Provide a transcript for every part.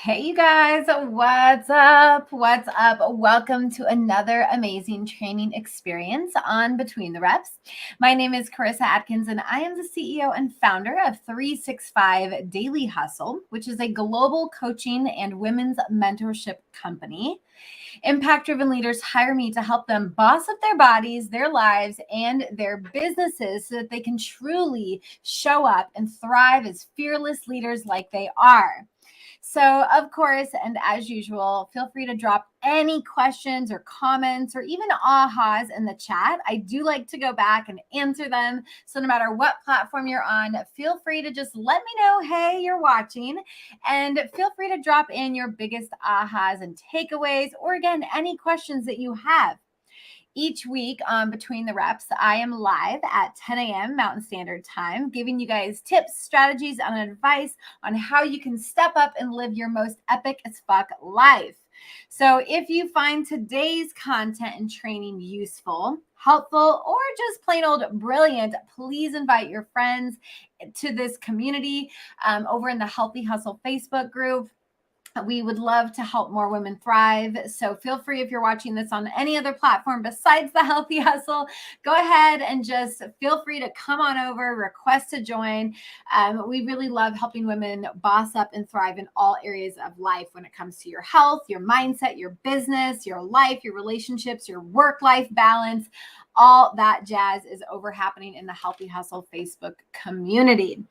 Hey, you guys, what's up? What's up? Welcome to another amazing training experience on Between the Reps. My name is Carissa Atkins, and I am the CEO and founder of 365 Daily Hustle, which is a global coaching and women's mentorship company. Impact-driven leaders hire me to help them boss up their bodies, their lives, and their businesses so that they can truly show up and thrive as fearless leaders like they are. So, of course, and as usual, feel free to drop any questions or comments or even ahas in the chat. I do like to go back and answer them. So, no matter what platform you're on, feel free to just let me know, hey, you're watching. And feel free to drop in your biggest ahas and takeaways, or again, any questions that you have. Each week on Between the Reps, I am live at 10 a.m. Mountain Standard Time, giving you guys tips, strategies, and advice on how you can step up and live your most epic as fuck life. So if you find today's content and training useful, helpful, or just plain old brilliant, please invite your friends to this community over in the Healthy Hustle Facebook group. We would love to help more women thrive. So feel free, if you're watching this on any other platform besides the Healthy Hustle, go ahead and just feel free to come on over, request to join. We really love helping women boss up and thrive in all areas of life when it comes to your health, your mindset, your business, your life, your relationships, your work-life balance. All that jazz is happening in the Healthy Hustle Facebook community.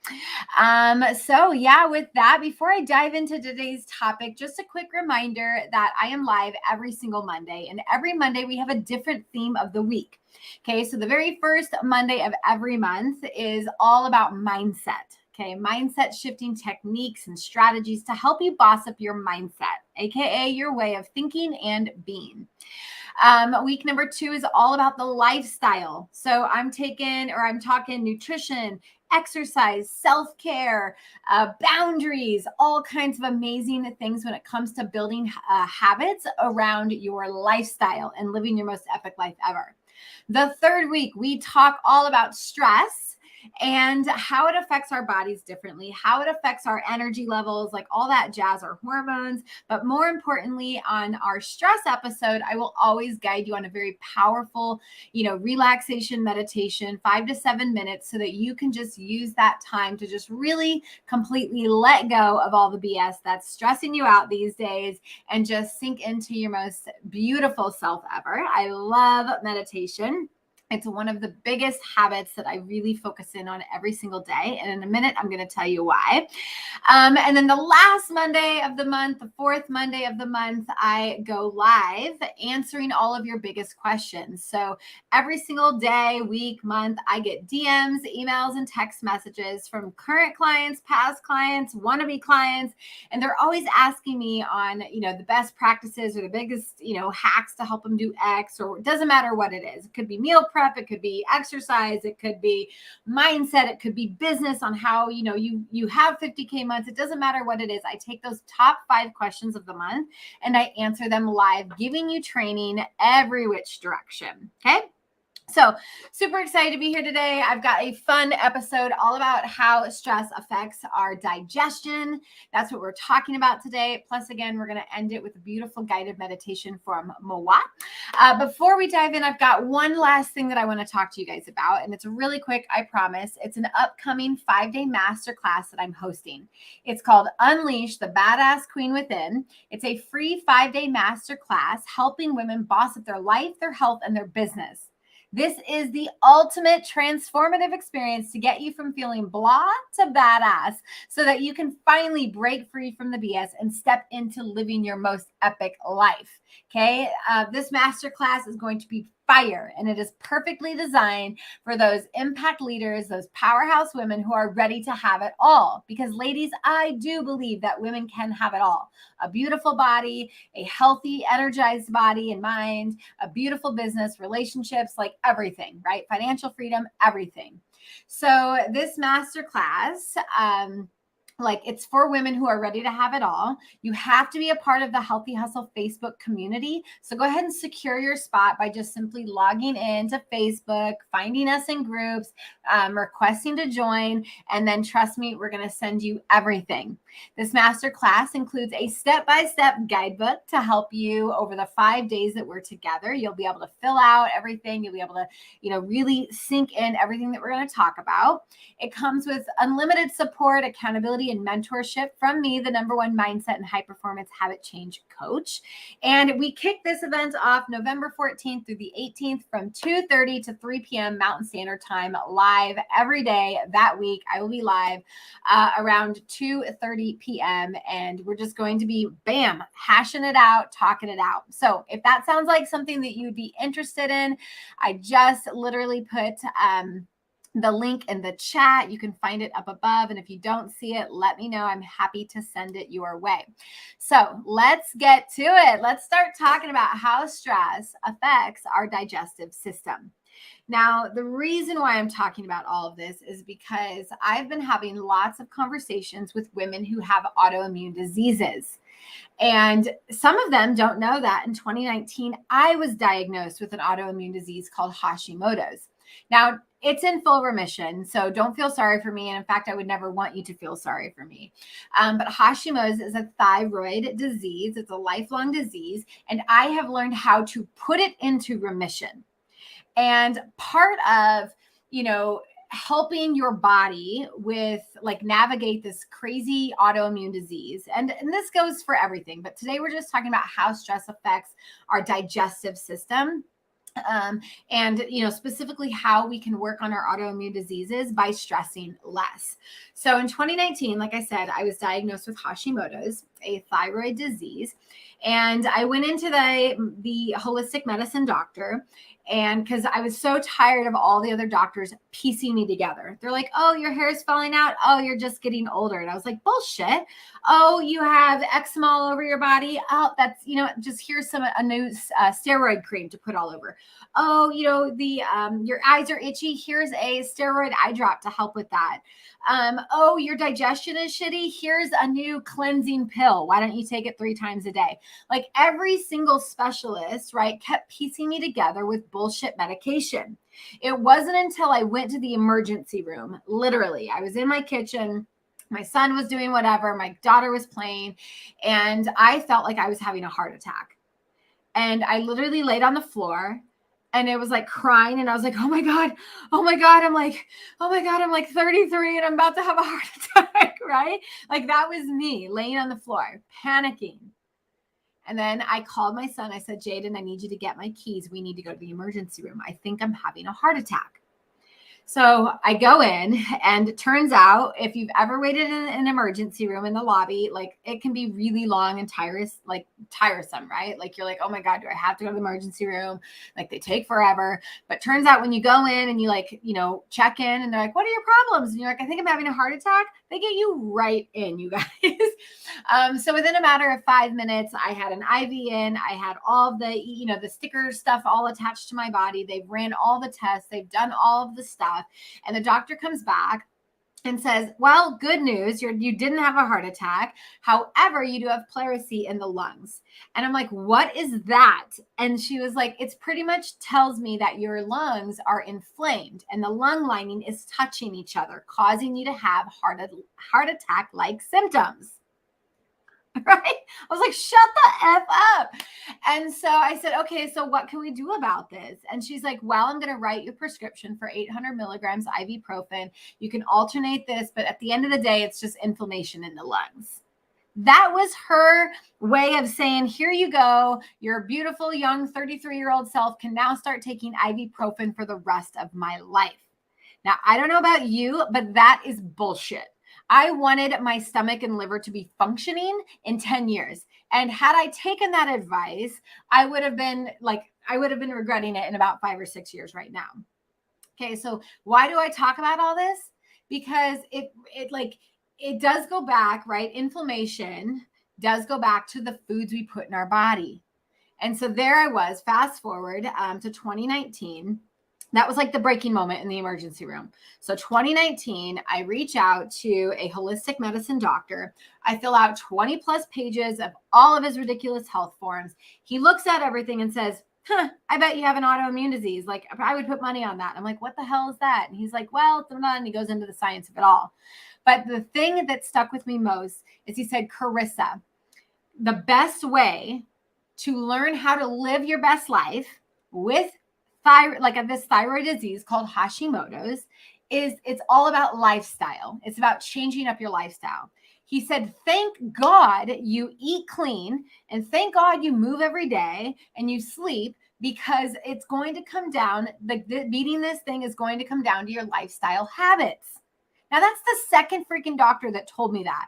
With that, before I dive into today's topic, just a quick reminder that I am live every single Monday, and every Monday we have a different theme of the week. Okay, so the very first Monday of every month is all about mindset. Okay, mindset shifting techniques and strategies to help you boss up your mindset, aka your way of thinking and being. Week number 2 is all about the lifestyle. So I'm talking nutrition, exercise, self-care, boundaries, all kinds of amazing things when it comes to building habits around your lifestyle and living your most epic life ever. The third week, we talk all about stress and how it affects our bodies differently, how it affects our energy levels, like all that jazz, our hormones. But more importantly, on our stress episode, I will always guide you on a very powerful, relaxation meditation, 5 to 7 minutes, so that you can just use that time to just really completely let go of all the BS that's stressing you out these days and just sink into your most beautiful self ever. I love meditation. It's one of the biggest habits that I really focus in on every single day. And in a minute, I'm going to tell you why. And then the last Monday of the month, the fourth Monday of the month, I go live answering all of your biggest questions. So every single day, week, month, I get DMs, emails, and text messages from current clients, past clients, wannabe clients. And they're always asking me on, the best practices or the biggest, hacks to help them do X, or it doesn't matter what it is. It could be meal prep. It could be exercise. It could be mindset. It could be business on how, you have 50K months. It doesn't matter what it is. I take those top 5 questions of the month and I answer them live, giving you training every which direction. Okay. So super excited to be here today. I've got a fun episode all about how stress affects our digestion. That's what we're talking about today. Plus, again, we're going to end it with a beautiful guided meditation from Moa. Before we dive in, I've got one last thing that I want to talk to you guys about. And it's really quick, I promise. It's an upcoming 5-day masterclass that I'm hosting. It's called Unleash the Badass Queen Within. It's a free 5-day masterclass helping women boss up their life, their health, and their business. This is the ultimate transformative experience to get you from feeling blah to badass so that you can finally break free from the BS and step into living your most epic life. Okay. This masterclass is going to be fire, and it is perfectly designed for those impact leaders, those powerhouse women who are ready to have it all. Because ladies, I do believe that women can have it all. A beautiful body, a healthy, energized body and mind, a beautiful business, relationships, like everything, right? Financial freedom, everything. So this masterclass, Like, it's for women who are ready to have it all. You have to be a part of the Healthy Hustle Facebook community. So go ahead and secure your spot by just simply logging into Facebook, finding us in groups, requesting to join, and then trust me, we're going to send you everything. This masterclass includes a step-by-step guidebook to help you over the 5 days that we're together. You'll be able to fill out everything. You'll be able to, really sink in everything that we're going to talk about. It comes with unlimited support, accountability, and mentorship from me, the #1 mindset and high performance habit change coach. And we kick this event off November 14th through the 18th from 2:30 to 3 p.m. Mountain Standard Time, live every day that week. I will be live around 2:30 p.m. And we're just going to be, bam, hashing it out, talking it out. So if that sounds like something that you'd be interested in, I just literally put the link in the chat. You can find it up above. And if you don't see it, let me know. I'm happy to send it your way. So let's get to it. Let's start talking about how stress affects our digestive system. Now, the reason why I'm talking about all of this is because I've been having lots of conversations with women who have autoimmune diseases. And some of them don't know that in 2019, I was diagnosed with an autoimmune disease called Hashimoto's. Now, it's in full remission, so don't feel sorry for me. And in fact, I would never want you to feel sorry for me. But Hashimoto's is a thyroid disease. It's a lifelong disease. And I have learned how to put it into remission. And part of, helping your body with navigate this crazy autoimmune disease. And this goes for everything. But today we're just talking about how stress affects our digestive system. And specifically how we can work on our autoimmune diseases by stressing less. So in 2019, like I said, I was diagnosed with Hashimoto's, a thyroid disease. And I went into the holistic medicine doctor, and because I was so tired of all the other doctors piecing me together. They're like, oh, your hair is falling out. Oh, you're just getting older. And I was like, bullshit. Oh, you have eczema all over your body. Oh, that's, just here's a new steroid cream to put all over. Oh, your eyes are itchy. Here's a steroid eye drop to help with that. Oh, your digestion is shitty. Here's a new cleansing pill. Why don't you take it 3 times a day? Like every single specialist, right, kept piecing me together with bullshit medication. It wasn't until I went to the emergency room, literally, I was in my kitchen. My son was doing whatever. My daughter was playing. And I felt like I was having a heart attack. And I literally laid on the floor. And it was like crying. And I was like, oh my God. I'm like, oh my God, I'm like 33 and I'm about to have a heart attack, right? Like that was me laying on the floor, panicking. And then I called my son. I said, Jaden, I need you to get my keys. We need to go to the emergency room. I think I'm having a heart attack. So I go in, and it turns out if you've ever waited in an emergency room in the lobby, like it can be really long and tiresome, right? Like you're like, oh my God, do I have to go to the emergency room? Like they take forever. But turns out when you go in and you check in and they're like, what are your problems? And you're like, I think I'm having a heart attack. They get you right in, you guys. So within a matter of 5 minutes, I had an IV in. I had all of the, the sticker stuff all attached to my body. They've ran all the tests. They've done all of the stuff. And the doctor comes back and says, well, good news, you didn't have a heart attack. However, you do have pleurisy in the lungs. And I'm like, what is that? And she was like, it's pretty much tells me that your lungs are inflamed and the lung lining is touching each other, causing you to have heart attack-like symptoms. Right? I was like, shut the F up. And so I said, okay, so what can we do about this? And she's like, well, I'm going to write you a prescription for 800 milligrams ibuprofen. You can alternate this, but at the end of the day, it's just inflammation in the lungs. That was her way of saying, here you go. Your beautiful young 33-year-old self can now start taking ibuprofen for the rest of my life. Now, I don't know about you, but that is bullshit. I wanted my stomach and liver to be functioning in 10 years. And had I taken that advice, I would have been regretting it in about 5 or 6 years right now. Okay. So why do I talk about all this? Because it does go back, right? Inflammation does go back to the foods we put in our body. And so there I was, fast forward to 2019. That was like the breaking moment in the emergency room. So 2019, I reach out to a holistic medicine doctor. I fill out 20 plus pages of all of his ridiculous health forms. He looks at everything and says, I bet you have an autoimmune disease. Like, I would put money on that. I'm like, what the hell is that? And he's like, well, and he goes into the science of it all. But the thing that stuck with me most is he said, Carissa, the best way to learn how to live your best life with this thyroid disease called Hashimoto's is it's all about lifestyle. It's about changing up your lifestyle. He said, thank God you eat clean and thank God you move every day and you sleep, because it's going to come down, beating this thing is going to come down to your lifestyle habits. Now, that's the second freaking doctor that told me that.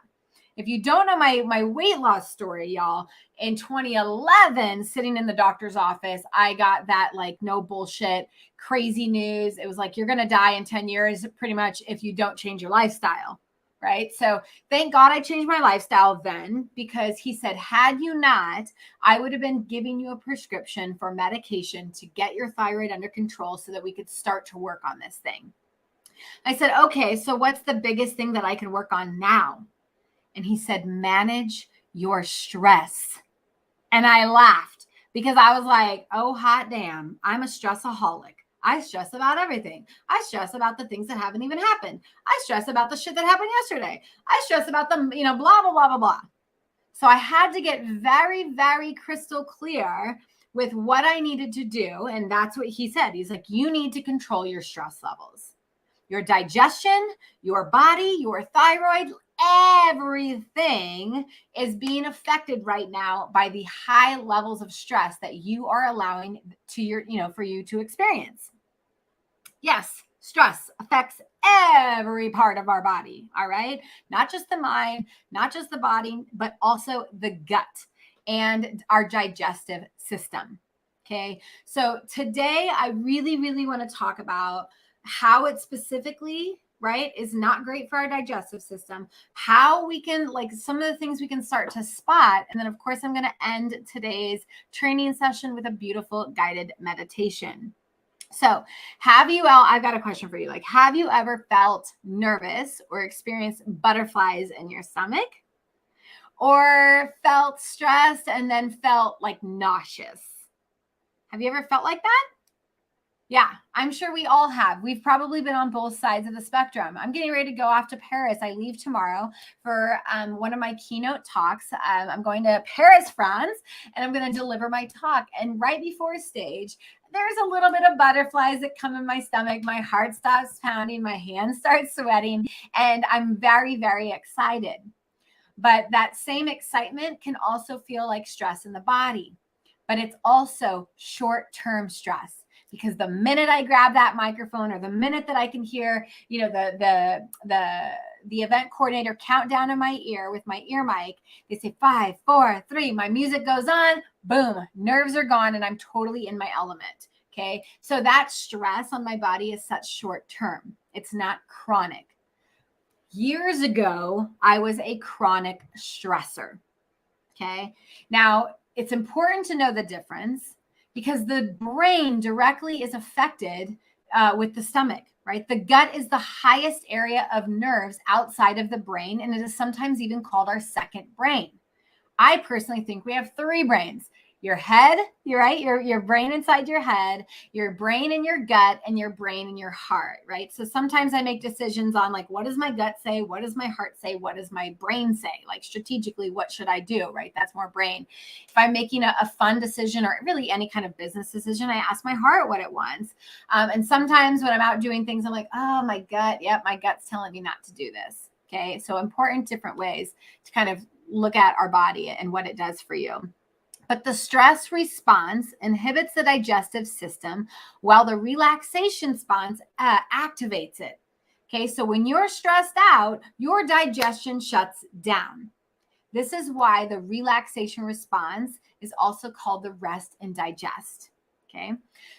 If you don't know my weight loss story, y'all, in 2011, sitting in the doctor's office, I got that like no bullshit, crazy news. It was like, you're going to die in 10 years, pretty much, if you don't change your lifestyle, right? So thank God I changed my lifestyle then, because he said, had you not, I would have been giving you a prescription for medication to get your thyroid under control so that we could start to work on this thing. I said, okay, so what's the biggest thing that I can work on now? And he said, manage your stress. And I laughed because I was like, oh, hot damn, I'm a stressaholic. I stress about everything. I stress about the things that haven't even happened. I stress about the shit that happened yesterday. I stress about the, blah, blah, blah, blah, blah. So I had to get very, very crystal clear with what I needed to do. And that's what he said. He's like, you need to control your stress levels. Your digestion, your body, your thyroid, everything is being affected right now by the high levels of stress that you are allowing to for you to experience. Yes, stress affects every part of our body. All right. Not just the mind, not just the body, but also the gut and our digestive system. Okay. So today I really, really want to talk about how it specifically, right, is not great for our digestive system, how we can, like, some of the things we can start to spot. And then, of course, I'm going to end today's training session with a beautiful guided meditation. So I've got a question for you. Like, have you ever felt nervous or experienced butterflies in your stomach, or felt stressed and then felt like nauseous? Have you ever felt like that? Yeah, I'm sure we all have. We've probably been on both sides of the spectrum. I'm getting ready to go off to Paris. I leave tomorrow for one of my keynote talks. I'm going to Paris, France, and I'm going to deliver my talk. And right before stage, there's a little bit of butterflies that come in my stomach. My heart stops pounding. My hands start sweating. And I'm very, very excited. But that same excitement can also feel like stress in the body. But it's also short-term stress. Because the minute I grab that microphone, or the minute that I can hear, the event coordinator count down in my ear with my ear mic, they say 5, 4, 3, my music goes on, boom, nerves are gone, and I'm totally in my element. Okay. So that stress on my body is such short term. It's not chronic. Years ago, I was a chronic stressor. Okay. Now, it's important to know the difference, because the brain directly is affected with the stomach, right? The gut is the highest area of nerves outside of the brain, and it is sometimes even called our second brain. I personally think we have 3 brains. Your head, you're right, your brain inside your head, your brain in your gut, and your brain in your heart, right? So sometimes I make decisions on, like, what does my gut say? What does my heart say? What does my brain say? Like, strategically, what should I do, right? That's more brain. If I'm making a fun decision, or really any kind of business decision, I ask my heart what it wants. And sometimes when I'm out doing things, I'm like, oh, my gut, yep, my gut's telling me not to do this. Okay, so important different ways to kind of look at our body and what it does for you. But the stress response inhibits the digestive system, while the relaxation response activates it. Okay, so when you're stressed out, your digestion shuts down. This is why the relaxation response is also called the rest and digest. Okay,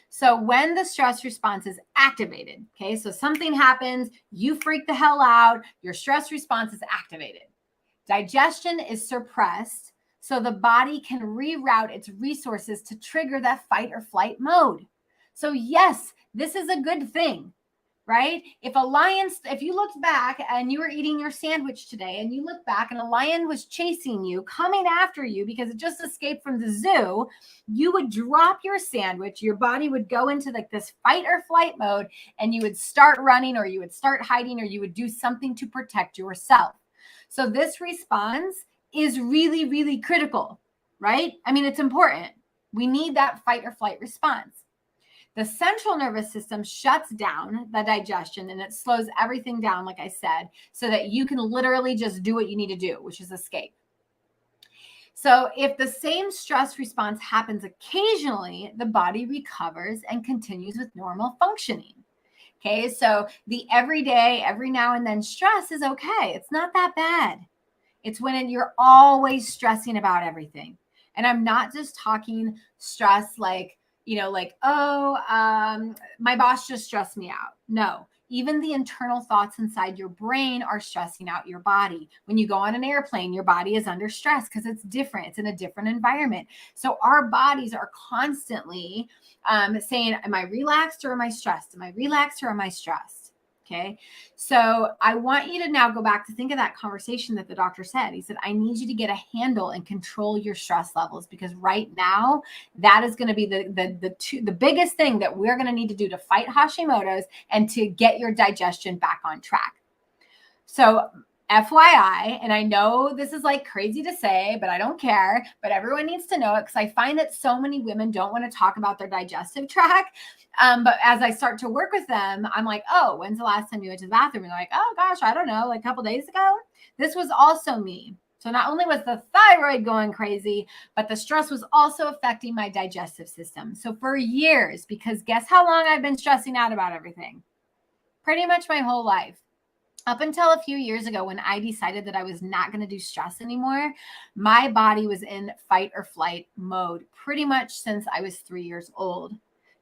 so when the stress response is activated, okay, so something happens, you freak the hell out, your stress response is activated. Digestion is suppressed, so the body can reroute its resources to trigger that fight or flight mode. So yes, this is a good thing, right? If you looked back and you were eating your sandwich today and you look back and a lion was chasing you, coming after you because it just escaped from the zoo, you would drop your sandwich, your body would go into like this fight or flight mode, and you would start running, or you would start hiding, or you would do something to protect yourself. So this response is really, really critical, right? I mean, it's important. We need that fight or flight response. The central nervous system shuts down the digestion and it slows everything down, like I said, so that you can literally just do what you need to do, which is escape. So if the same stress response happens occasionally, the body recovers and continues with normal functioning. Okay, so the everyday, every now and then stress is okay. It's not that bad. It's when you're always stressing about everything. And I'm not just talking stress like, my boss just stressed me out. No, even the internal thoughts inside your brain are stressing out your body. When you go on an airplane, your body is under stress because it's different. It's in a different environment. So our bodies are constantly saying, am I relaxed or am I stressed? Am I relaxed or am I stressed? Okay. So I want you to now go back to think of that conversation that the doctor said. He said, I need you to get a handle and control your stress levels, because right now that is going to be the biggest thing that we're going to need to do to fight Hashimoto's and to get your digestion back on track. So FYI, and I know this is like crazy to say, but I don't care, but everyone needs to know it, because I find that so many women don't want to talk about their digestive tract. But as I start to work with them, I'm like, oh, when's the last time you went to the bathroom? And they're like, oh gosh, I don't know, like a couple days ago. This was also me. So not only was the thyroid going crazy, but the stress was also affecting my digestive system. So for years, because guess how long I've been stressing out about everything? Pretty much my whole life. Up until a few years ago, when I decided that I was not going to do stress anymore, my body was in fight or flight mode pretty much since I was 3 years old,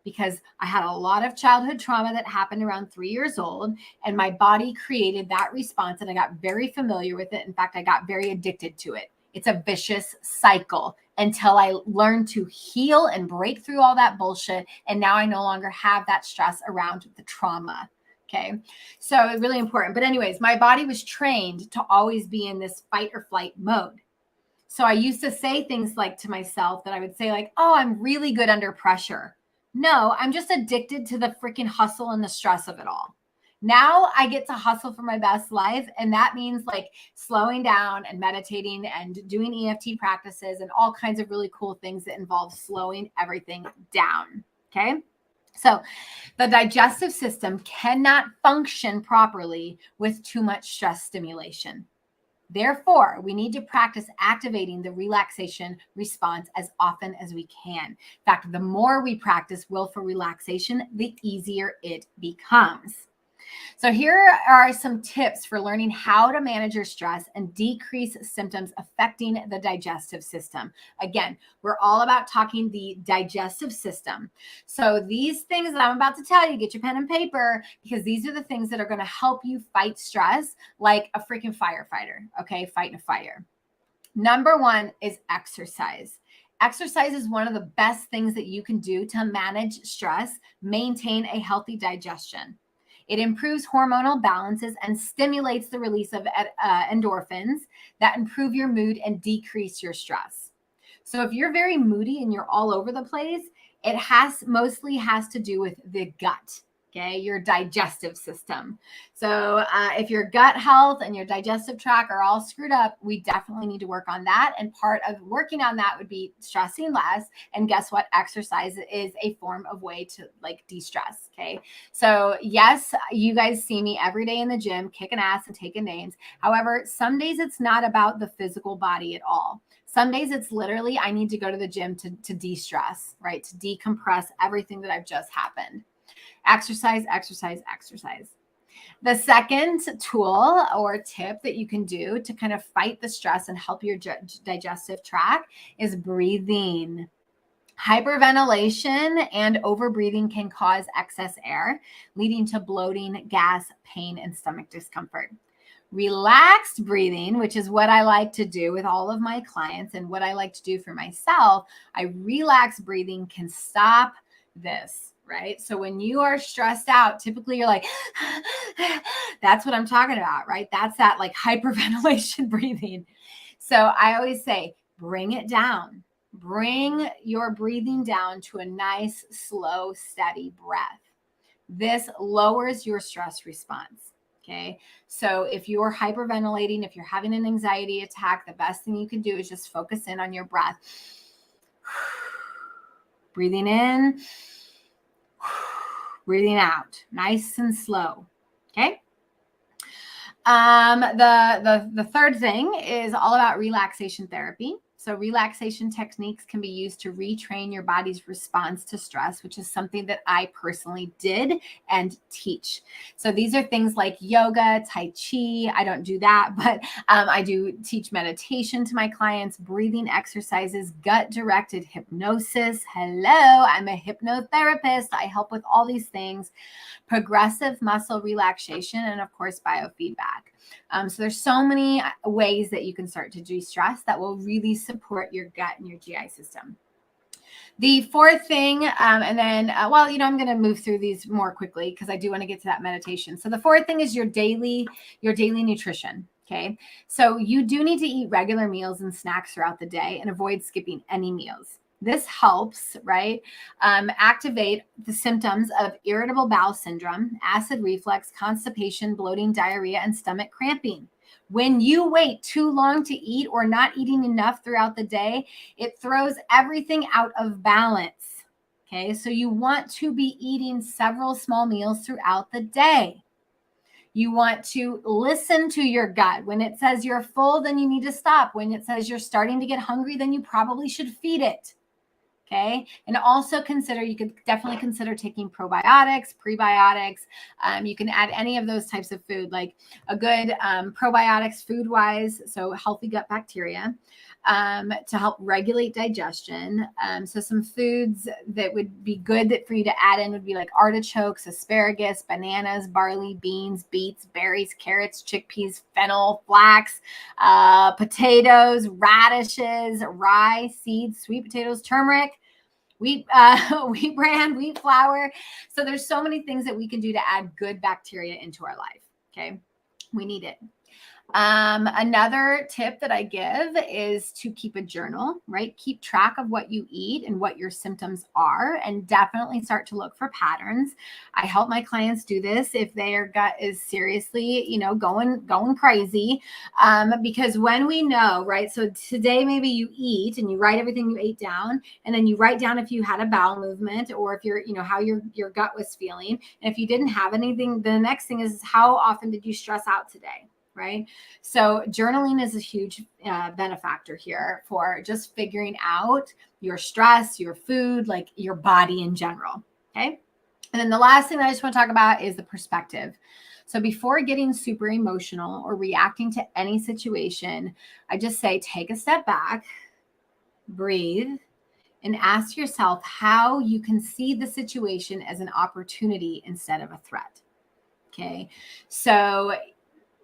because I had a lot of childhood trauma that happened around 3 years old, and my body created that response, and I got very familiar with it. In fact, I got very addicted to it. It's a vicious cycle until I learned to heal and break through all that bullshit, and now I no longer have that stress around the trauma. Okay. So it's really important. But anyways, my body was trained to always be in this fight or flight mode. So I used to say things like to myself that I would say like, oh, I'm really good under pressure. No, I'm just addicted to the freaking hustle and the stress of it all. Now I get to hustle for my best life. And that means like slowing down and meditating and doing EFT practices and all kinds of really cool things that involve slowing everything down. Okay. So the digestive system cannot function properly with too much stress stimulation. Therefore, we need to practice activating the relaxation response as often as we can. In fact, the more we practice willful relaxation, the easier it becomes. So here are some tips for learning how to manage your stress and decrease symptoms affecting the digestive system. Again, we're all about talking the digestive system. So these things that I'm about to tell you, get your pen and paper, because these are the things that are going to help you fight stress like a freaking firefighter, okay? Fighting a fire. Number one is exercise. Exercise is one of the best things that you can do to manage stress, maintain a healthy digestion. It improves hormonal balances and stimulates the release of endorphins that improve your mood and decrease your stress. So if you're very moody and you're all over the place, it mostly has to do with the gut. Okay, your digestive system. So if your gut health and your digestive tract are all screwed up, we definitely need to work on that. And part of working on that would be stressing less. And guess what? Exercise is a form of way to like de-stress. Okay. So yes, you guys see me every day in the gym, kicking ass and taking names. However, some days it's not about the physical body at all. Some days it's literally, I need to go to the gym to de-stress, right? To decompress everything that I've just happened. Exercise, exercise, exercise. The second tool or tip that you can do to kind of fight the stress and help your digestive tract is breathing. Hyperventilation and overbreathing can cause excess air, leading to bloating, gas, pain, and stomach discomfort. Relaxed breathing, which is what I like to do with all of my clients and what I like to do for myself, relaxed breathing can stop this. right? So when you are stressed out, typically you're like, that's what I'm talking about, right? That's that like hyperventilation breathing. So I always say, bring it down. Bring your breathing down to a nice, slow, steady breath. This lowers your stress response. Okay. So if you're hyperventilating, if you're having an anxiety attack, the best thing you can do is just focus in on your breath. Breathing in, breathing out, nice and slow. Okay. The third thing is all about relaxation therapy. So relaxation techniques can be used to retrain your body's response to stress, which is something that I personally did and teach. So these are things like yoga, Tai Chi. I don't do that, but I do teach meditation to my clients, breathing exercises, gut-directed hypnosis. Hello, I'm a hypnotherapist. I help with all these things. Progressive muscle relaxation, and of course, biofeedback. So there's so many ways that you can start to de-stress that will really support your gut and your GI system. The fourth thing, and then, I'm going to move through these more quickly because I do want to get to that meditation. So the fourth thing is your daily nutrition. Okay. So you do need to eat regular meals and snacks throughout the day and avoid skipping any meals. This helps, right, activate the symptoms of irritable bowel syndrome, acid reflux, constipation, bloating, diarrhea, and stomach cramping. When you wait too long to eat or not eating enough throughout the day, it throws everything out of balance. Okay, so you want to be eating several small meals throughout the day. You want to listen to your gut. When it says you're full, then you need to stop. When it says you're starting to get hungry, then you probably should feed it. Okay. And also you could definitely consider taking probiotics, prebiotics. You can add any of those types of food, like a good probiotics food wise. So healthy gut bacteria to help regulate digestion. So some foods that would be good for you to add in would be like artichokes, asparagus, bananas, barley, beans, beets, berries, carrots, chickpeas, fennel, flax, potatoes, radishes, rye, seeds, sweet potatoes, turmeric, wheat bran, wheat flour. So there's so many things that we can do to add good bacteria into our life. Okay. We need it. Another tip that I give is to keep a journal, right? Keep track of what you eat and what your symptoms are, and definitely start to look for patterns. I help my clients do this if their gut is seriously, going crazy. Because when we know, right? So today, maybe you eat and you write everything you ate down, and then you write down if you had a bowel movement or if you're, how your gut was feeling. And if you didn't have anything, the next thing is how often did you stress out today? Right. So journaling is a huge benefactor here for just figuring out your stress, your food, like your body in general. Okay. And then the last thing that I just want to talk about is the perspective. So before getting super emotional or reacting to any situation, I just say, take a step back, breathe, and ask yourself how you can see the situation as an opportunity instead of a threat. Okay. So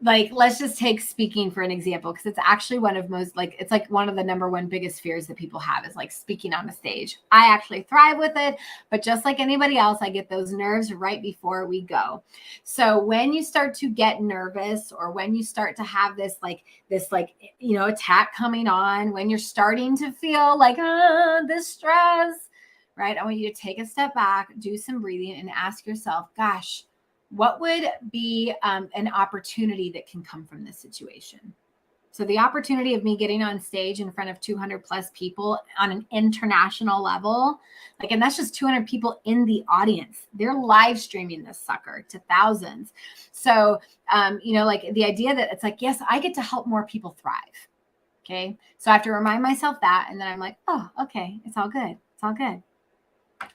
let's just take speaking for an example, because it's actually one of the number one biggest fears that people have is like speaking on a stage. I actually thrive with it, but just like anybody else, I get those nerves right before we go. So when you start to get nervous, or when you start to have this attack coming on, when you're starting to feel like this stress, right? I want you to take a step back, do some breathing, and ask yourself, gosh, what would be an opportunity that can come from this situation? So the opportunity of me getting on stage in front of 200 plus people on an international level, and that's just 200 people in the audience. They're live streaming this sucker to thousands. So, the idea that it's like, yes, I get to help more people thrive. Okay. So I have to remind myself that. And then I'm like, oh, okay. It's all good. It's all good.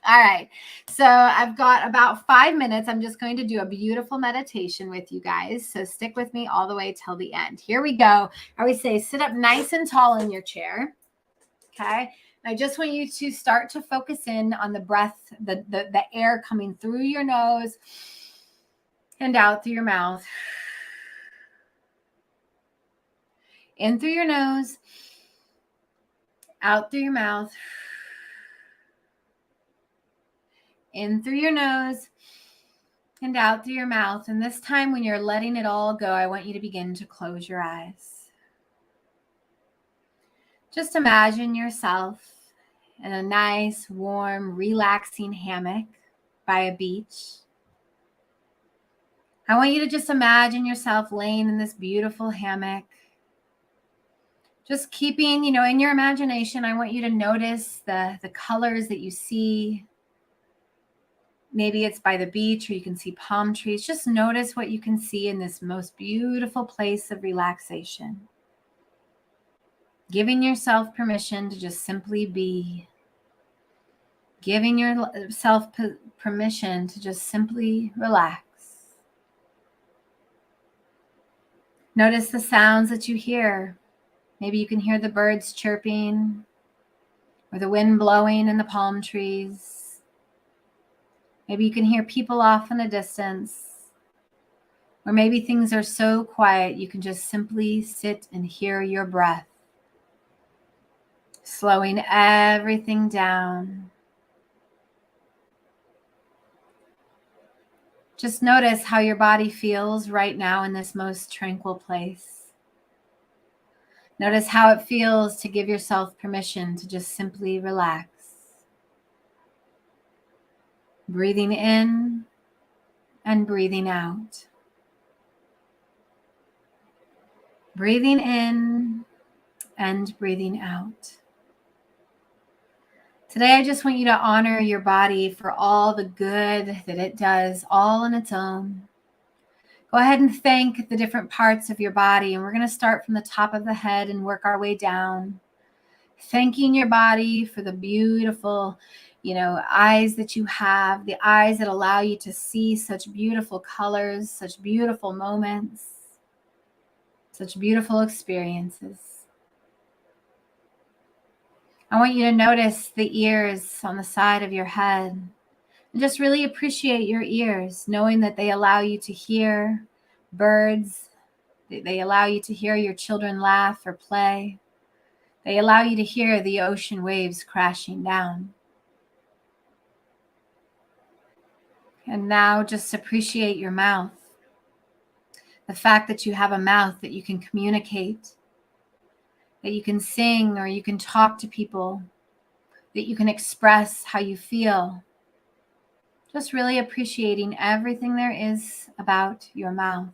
All right. So I've got about 5 minutes. I'm just going to do a beautiful meditation with you guys. So stick with me all the way till the end. Here we go. I always say, sit up nice and tall in your chair. Okay. I just want you to start to focus in on the breath, the air coming through your nose and out through your mouth. In through your nose, out through your mouth. In through your nose and out through your mouth. And this time when you're letting it all go, I want you to begin to close your eyes. Just imagine yourself in a nice, warm, relaxing hammock by a beach. I want you to just imagine yourself laying in this beautiful hammock. Just keeping, in your imagination, I want you to notice the colors that you see. Maybe it's by the beach or you can see palm trees. Just notice what you can see in this most beautiful place of relaxation. Giving yourself permission to just simply be. Giving yourself permission to just simply relax. Notice the sounds that you hear. Maybe you can hear the birds chirping or the wind blowing in the palm trees. Maybe you can hear people off in the distance. Or maybe things are so quiet you can just simply sit and hear your breath. Slowing everything down. Just notice how your body feels right now in this most tranquil place. Notice how it feels to give yourself permission to just simply relax. Breathing in and breathing out. Breathing in and breathing out. Today, I just want you to honor your body for all the good that it does, all on its own. Go ahead and thank the different parts of your body. And we're going to start from the top of the head and work our way down. Thanking your body for the beautiful, eyes that you have, the eyes that allow you to see such beautiful colors, such beautiful moments, such beautiful experiences. I want you to notice the ears on the side of your head. And just really appreciate your ears, knowing that they allow you to hear birds. They allow you to hear your children laugh or play. They allow you to hear the ocean waves crashing down. And now just appreciate your mouth. The fact that you have a mouth that you can communicate, that you can sing or you can talk to people, that you can express how you feel. Just really appreciating everything there is about your mouth.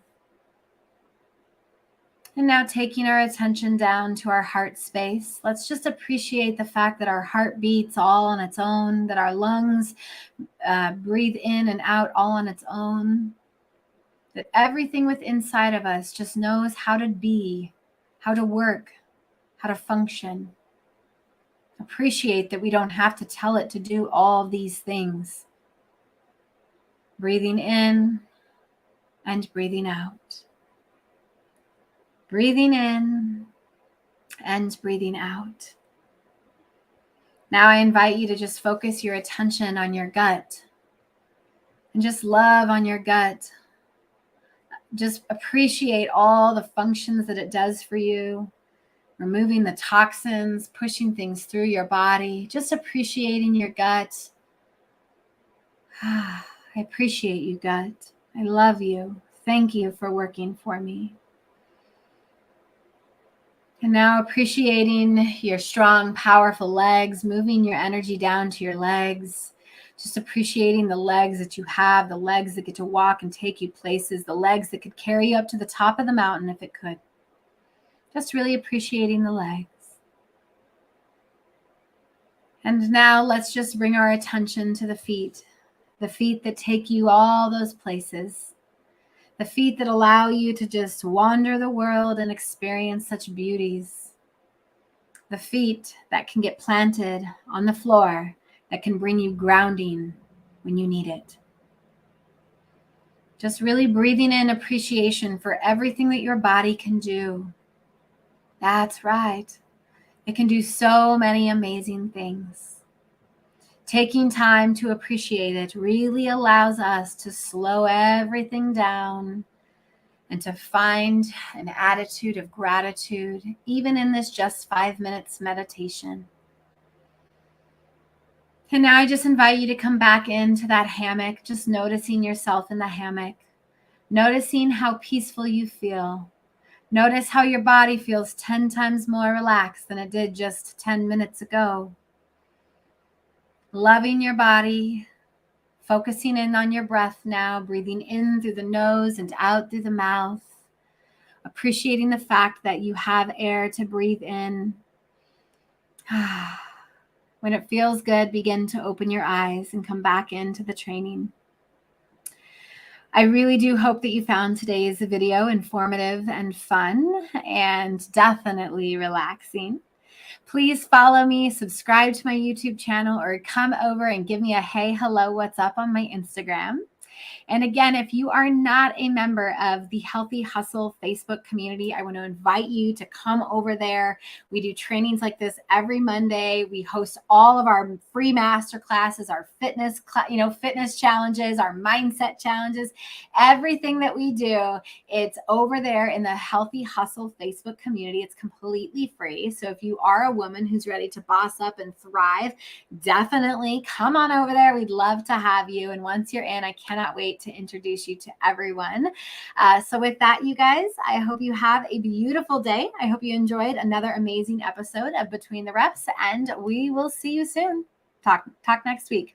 And now taking our attention down to our heart space, let's just appreciate the fact that our heart beats all on its own, that our lungs breathe in and out all on its own, that everything within inside of us just knows how to be, how to work, how to function. Appreciate that we don't have to tell it to do all these things. Breathing in and breathing out. Breathing in and breathing out. Now I invite you to just focus your attention on your gut and just love on your gut. Just appreciate all the functions that it does for you. Removing the toxins, pushing things through your body, just appreciating your gut. I appreciate you, gut. I love you. Thank you for working for me. And now appreciating your strong, powerful legs, moving your energy down to your legs. Just appreciating the legs that you have, the legs that get to walk and take you places, the legs that could carry you up to the top of the mountain if it could. Just really appreciating the legs. And now let's just bring our attention to the feet that take you all those places, the feet that allow you to just wander the world and experience such beauties, the feet that can get planted on the floor, that can bring you grounding when you need it. Just really breathing in appreciation for everything that your body can do. That's right. It can do so many amazing things. Taking time to appreciate it really allows us to slow everything down and to find an attitude of gratitude, even in this just 5 minutes meditation. And now I just invite you to come back into that hammock, just noticing yourself in the hammock, noticing how peaceful you feel. Notice how your body feels 10 times more relaxed than it did just 10 minutes ago. Loving your body, focusing in on your breath now, breathing in through the nose and out through the mouth. Appreciating the fact that you have air to breathe in. When it feels good, begin to open your eyes and come back into the training. I really do hope that you found today's video informative and fun and definitely relaxing. Please follow me, subscribe to my YouTube channel, or come over and give me a hey, hello, what's up on my Instagram. And again, if you are not a member of the Healthy Hustle Facebook community, I want to invite you to come over there. We do trainings like this every Monday. We host all of our free master classes, our fitness challenges, our mindset challenges, everything that we do. It's over there in the Healthy Hustle Facebook community. It's completely free. So if you are a woman who's ready to boss up and thrive, definitely come on over there. We'd love to have you. And once you're in, I cannot wait to introduce you to everyone. So with that, you guys, I hope you have a beautiful day. I hope you enjoyed another amazing episode of Between the Reps, and we will see you soon. Talk next week.